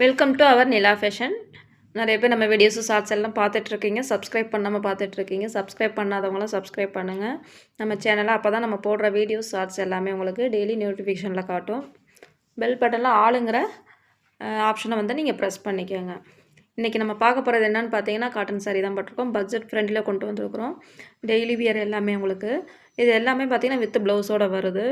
Welcome to our Nila fashion. நிறைய பேர் நம்ம வீடியோஸு ஷார்ட்ஸ் எல்லாம் பார்த்துட்ருக்கீங்க. சப்ஸ்கிரைப் பண்ணாமல் பார்த்துட்ருக்கீங்க. சப்ஸ்கிரைப் பண்ணாதவங்களாம் சப்ஸ்கிரைப் பண்ணுங்கள் நம்ம சேனலை. அப்போ தான் நம்ம போடுற வீடியோஸ் ஷார்ட்ஸ் எல்லாமே உங்களுக்கு டெய்லி நோட்டிஃபிகேஷனில் காட்டும். பெல் பட்டனில் ஆளுங்கிற ஆப்ஷனை வந்து நீங்கள் ப்ரெஸ் பண்ணிக்கோங்க. இன்றைக்கி நம்ம பார்க்க போகிறது என்னென்னு பார்த்தீங்கன்னா, காட்டன் சாரீ தான் போட்டிருக்கோம். பட்ஜெட் ஃப்ரெண்ட்லியில் கொண்டு வந்திருக்கிறோம். டெய்லி வியர் எல்லாமே உங்களுக்கு. இது எல்லாமே பார்த்திங்கன்னா வித் ப்ளவுஸோடு வருது.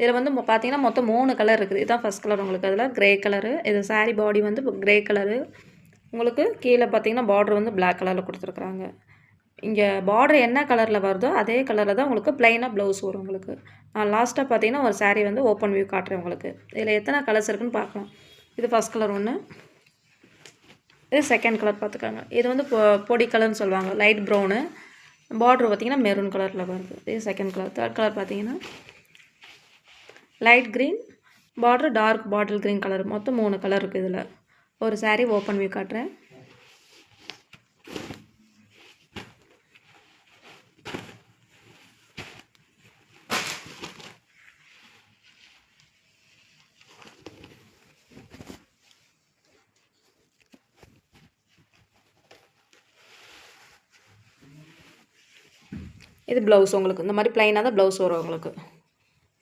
இதில் வந்து பார்த்தீங்கன்னா மொத்தம் 3 கலர் இருக்குது. இதுதான் ஃபஸ்ட் கலர் உங்களுக்கு. அதில் க்ரே கலரு. இது சாரீ பாடி வந்து க்ரே கலரு. உங்களுக்கு கீழே பார்த்தீங்கன்னா பார்டர் வந்து பிளாக் கலரில் கொடுத்துருக்குறாங்க. இங்கே பார்டர் என்ன கலரில் வருதோ அதே கலரில் தான் உங்களுக்கு ப்ளைனாக ப்ளவுஸ் வரும் உங்களுக்கு. நான் லாஸ்ட்டாக பார்த்தீங்கன்னா ஒரு சாரீ வந்து ஓப்பன் வியூ காட்டுறேன் உங்களுக்கு. இதில் எத்தனை கலர்ஸ் இருக்குன்னு பார்க்கலாம். இது ஃபஸ்ட் கலர் ஒன்று. இது செகண்ட் கலர் பார்த்துக்காங்க. இது வந்து பொடி கலர்னு சொல்லுவாங்க. Light brown. பார்டர் பார்த்திங்கன்னா மெரூன் கலரில் வருது. இது செகண்ட் கலர். தேர்ட் கலர் பார்த்தீங்கன்னா light green, border dark bottle green colour. மொத்தம் 3 கலர் இருக்குது இதில். ஒரு சாரீ ஓப்பன் வியூ காட்டுறேன். இது ப்ளவுஸ் உங்களுக்கு. இந்த மாதிரி ப்ளைனாக தான் ப்ளவுஸ் வரும் உங்களுக்கு.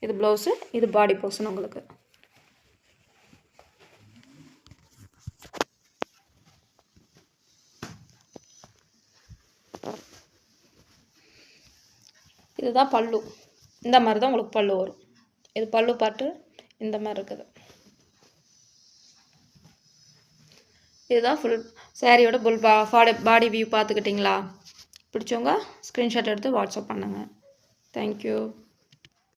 இது ப்ளவுஸு, இது பாடி போர்ஷன் உங்களுக்கு. இதுதான் பல்லு. இந்த மாதிரி தான் உங்களுக்கு பல்லு வரும். இது பல்லு பாட்டு இந்த மாதிரி இருக்குது. இதுதான் ஃபுல் சாரியோட பாடி வியூ பார்த்துக்கிட்டிங்களா? பிடிச்சவங்க ஸ்க்ரீன்ஷாட் எடுத்து வாட்ஸ்அப் பண்ணுங்கள். தேங்க்யூ.